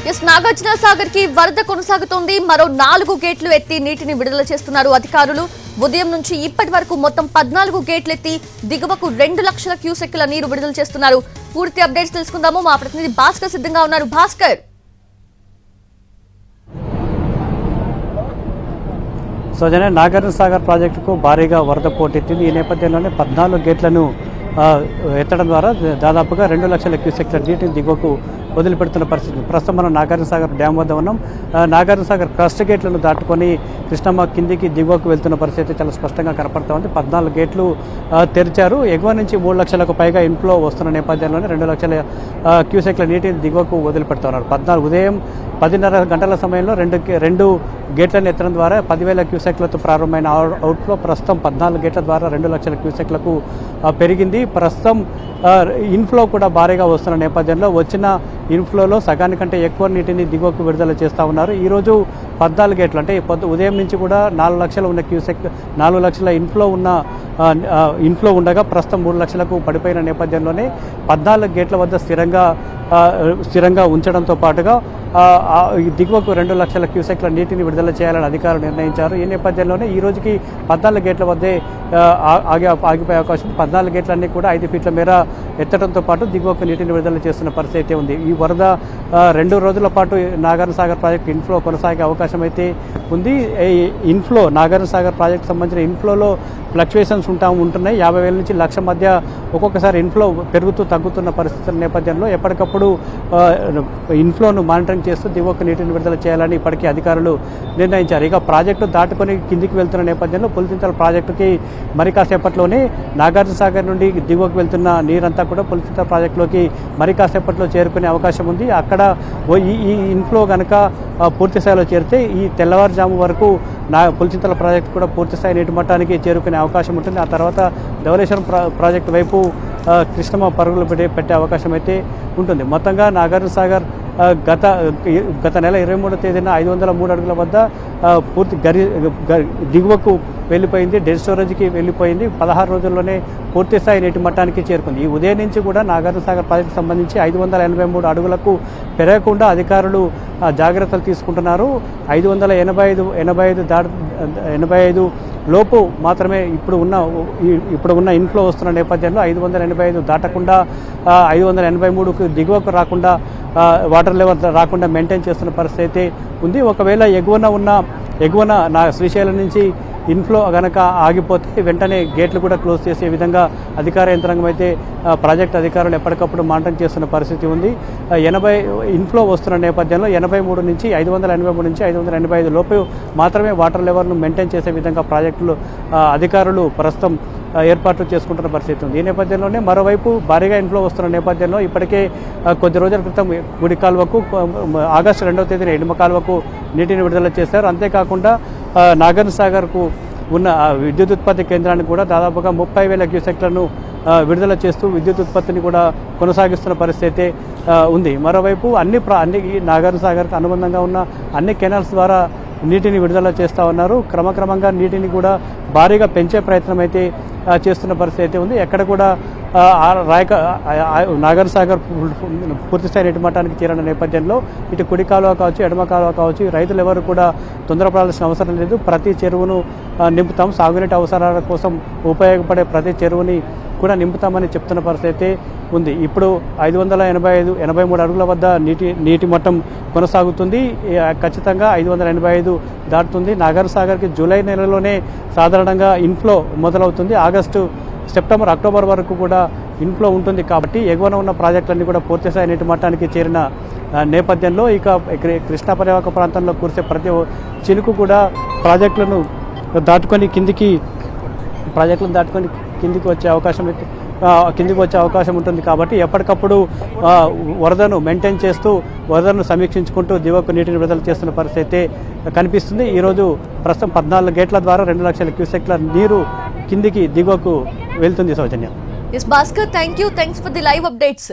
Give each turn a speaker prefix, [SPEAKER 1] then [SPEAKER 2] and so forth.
[SPEAKER 1] నాగార్జున సాగర్ కి వరద కొనసాగుతోంది. మరో 4 గేట్లు ఎత్తి నీటిని విడుదల చేస్తున్నారు అధికారులు. ఉదయం నుంచి ఇప్పటి వరకు మొత్తం 14 గేట్లు ఎత్తి దిగువకు 2 లక్షల క్యూసెక్కుల నీరు విడుదల చేస్తున్నారు. పూర్తి అప్డేట్స్ తెలుసుకుందాము. మా ప్రతినిధి భాస్కర్ సిద్ధంగా ఉన్నారు. భాస్కర్,
[SPEAKER 2] సోజనే నాగార్జున సాగర్ ప్రాజెక్టుకు భారీగా వరద పోటెత్తింది. ఈ నేపథ్యంలోనే 14 గేట్లను ఎత్తడం ద్వారా దాదాపుగా 2 లక్షల క్యూసెక్ల నీటిని దిగువకు వదిలిపెడుతున్న పరిస్థితి. ప్రస్తుతం మనం నాగార్జున సాగర్ డ్యామ్ వద్ద ఉన్నాం. నాగార్జున సాగర్ క్రస్ట్ గేట్లను దాటుకొని కృష్ణమ్మ కిందికి దిగువకు వెళ్తున్న పరిస్థితి చాలా స్పష్టంగా కనపడుతూ ఉంది. 14 గేట్లు తెరిచారు. ఎగువ నుంచి 3 లక్షలకు పైగా ఇన్ఫ్లో వస్తున్న నేపథ్యంలోనే 2 లక్షల క్యూసెక్ల నీటిని దిగువకు వదిలిపెడుతున్నారు. ఉదయం 10:30 గంటల సమయంలో రెండు గేట్లను ఎత్తడం ద్వారా 10,000 క్యూసెక్లతో ప్రారంభమైన అవుట్ఫ్లో ప్రస్తుతం 14 గేట్ల ద్వారా 2 లక్షల క్యూసెక్లకు పెరిగింది. ప్రస్తుతం ఇన్ఫ్లో కూడా భారీగా వస్తున్న నేపథ్యంలో వచ్చిన ఇన్ఫ్లోలో సగానికంటే ఎక్కువ నీటిని దిగువకు విడుదల చేస్తూ ఉన్నారు. ఈరోజు 14 గేట్లు అంటే ఉదయం నుంచి కూడా 4 లక్షలు ఉన్న క్యూసెక్ 4 లక్షల ఇన్ఫ్లో ఉండగా ప్రస్తుతం 3 లక్షలకు పడిపోయిన నేపథ్యంలోనే 14 గేట్ల వద్ద స్థిరంగా ఉంచడంతో పాటుగా దిగువకు 2 లక్షల క్యూసెక్ల నీటిని విడుదల చేయాలని అధికారులు నిర్ణయించారు. ఈ నేపథ్యంలోనే ఈ రోజుకి 14 గేట్ల వద్దే ఆగిపోయే అవకాశం. 14 గేట్లన్నీ కూడా 5 ఫీట్ల మేర ఎత్తడంతో పాటు దిగువకు నీటిని విడుదల చేస్తున్న పరిస్థితి ఉంది. ఈ వరద 2 రోజుల పాటు నాగార్జున సాగర్ ప్రాజెక్టు ఇన్ఫ్లో కొనసాగే అవకాశం అయితే ఉంది. ఇన్ఫ్లో నాగార్జున సాగర్ ప్రాజెక్టు సంబంధించిన ఇన్ఫ్లోలో ఫ్లక్చుయేషన్స్ ఉంటున్నాయి. 50,000 నుంచి 1,00,000 మధ్య ఒక్కొక్కసారి ఇన్ఫ్లో పెరుగుతూ తగ్గుతున్న పరిస్థితుల నేపథ్యంలో ఎప్పటికప్పుడు ఇన్ఫ్లోను మానిటరింగ్ చేస్తూ దిగువకు నీటిని విడుదల చేయాలని ఇప్పటికీ అధికారులు నిర్ణయించారు. ఇక ప్రాజెక్టు దాటుకొని కిందికి వెళ్తున్న నేపథ్యంలో పులిచింతల ప్రాజెక్టుకి మరి కాసేపట్లోనే నాగార్జున సాగర్ నుండి దిగువకు వెళ్తున్న నీరంతా కూడా పులిచింతల ప్రాజెక్టులోకి మరి కాసేపట్లో చేరుకునే అవకాశం ఉంది. అక్కడ ఈ ఇన్ఫ్లో కనుక పూర్తి స్థాయిలో చేరితే ఈ తెల్లవారుజాము వరకు పులిచింతల ప్రాజెక్టు కూడా పూర్తి స్థాయి నీటి మట్టానికి చేరుకునే అవకాశం ఉంటుంది. ఆ తర్వాత ధవళేశ్వరం ప్రాజెక్టు వైపు కృష్ణమ్మ పరుగులు పెట్టే అవకాశం అయితే ఉంటుంది. మొత్తంగా నాగార్జున సాగర్ గత నెల 23వ తేదీన 503 అడుగుల వద్ద పూర్తి దిగువకు వెళ్ళిపోయింది. డెడ్ స్టోరేజ్కి వెళ్ళిపోయింది. 16 రోజుల్లోనే పూర్తి స్థాయి నీటి మట్టానికి చేరుకుంది. ఈ ఉదయం నుంచి కూడా నాగార్జున సాగర్ ప్రాజెక్టు సంబంధించి 583 అడుగులకు పెరగకుండా అధికారులు జాగ్రత్తలు తీసుకుంటున్నారు. 585 లోపు మాత్రమే ఇప్పుడు ఉన్న ఇన్ఫ్లో వస్తున్న నేపథ్యంలో 585 దాటకుండా 583కు దిగువకు రాకుండా వాటర్ లెవెల్ రాకుండా మెయింటైన్ చేస్తున్న పరిస్థితి ఉంది. ఒకవేళ ఎగువన శ్రీశైలం నుంచి ఇన్ఫ్లో కనుక ఆగిపోతే వెంటనే గేట్లు కూడా క్లోజ్ చేసే విధంగా అధికార యంత్రాంగం అయితే ప్రాజెక్ట్ అధికారులు ఎప్పటికప్పుడు మానిటరింగ్ చేస్తున్న పరిస్థితి ఉంది. 80 ఇన్ఫ్లో వస్తున్న నేపథ్యంలో 583 నుంచి 585 లోపు మాత్రమే వాటర్ లెవెల్ను మెయింటైన్ చేసే విధంగా ప్రాజెక్టులు అధికారులు ప్రస్తుతం ఏర్పాట్లు చేసుకుంటున్న పరిస్థితి ఉంది. ఈ నేపథ్యంలోనే మరోవైపు భారీగా ఇన్ఫ్లో వస్తున్న నేపథ్యంలో ఇప్పటికే కొద్ది రోజుల క్రితం గుడి కాలువకు ఆగస్టు 2వ తేదీన ఎడమ కాలువకు నీటిని విడుదల చేశారు. అంతేకాకుండా నాగార్జున సాగర్కు ఉన్న విద్యుత్ ఉత్పత్తి కేంద్రానికి కూడా దాదాపుగా 30,000 క్యూసెక్లను విడుదల చేస్తూ విద్యుత్ ఉత్పత్తిని కూడా కొనసాగిస్తున్న పరిస్థితి ఉంది. మరోవైపు అన్ని నాగార్జున సాగర్కు అనుబంధంగా ఉన్న అన్ని కెనాల్స్ ద్వారా నీటిని విడుదల చేస్తూ ఉన్నారు. క్రమక్రమంగా నీటిని కూడా భారీగా పెంచే ప్రయత్నం అయితే చేస్తున్న పరిస్థితి ఉంది. ఎక్కడ కూడా నాగార్జున సాగర్ పూర్తిస్థాయి నీటి మట్టానికి చేరిన నేపథ్యంలో ఇటు కుడి కాలువ కావచ్చు, ఎడమ కాలువ కావచ్చు, రైతులు ఎవరు కూడా తొందరపడాల్సిన అవసరం లేదు. ప్రతి చెరువును నింపుతాం. సాగునీటి అవసరాల కోసం ఉపయోగపడే ప్రతి చెరువుని కూడా నింపుతామని చెప్తున్న పరిస్థితి ఉంది. ఇప్పుడు 583 అడుగుల వద్ద నీటి మట్టం కొనసాగుతుంది. ఖచ్చితంగా 585 దాటుతుంది. నాగార్జున సాగర్కి జూలై నెలలోనే సాధారణంగా ఇన్ఫ్లో మొదలవుతుంది. సెప్టెంబర్, అక్టోబర్ వరకు కూడా ఇన్ఫ్లో ఉంటుంది. కాబట్టి ఎగువన ఉన్న ప్రాజెక్టులన్నీ కూడా పూర్తిస్థాయి నీటి మట్టానికి చేరిన నేపథ్యంలో ఇక కృష్ణా పరివాహక ప్రాంతంలో కురిసే ప్రతి చినుకు కూడా ప్రాజెక్టులను దాటుకొని కిందికి వచ్చే అవకాశం ఉంటుంది. కాబట్టి ఎప్పటికప్పుడు వరదను మెయింటైన్ చేస్తూ వరదను సమీక్షించుకుంటూ దిగువకు నీటిని విడుదల చేస్తున్న పరిస్థితి కనిపిస్తుంది. ఈరోజు ప్రస్తుతం 14 గేట్ల ద్వారా 2 లక్షల క్యూసెక్ల నీరు దిగువకు వెళ్తుంది. సౌజన్య.
[SPEAKER 1] Yes, Bhaskar, thanks for the live updates.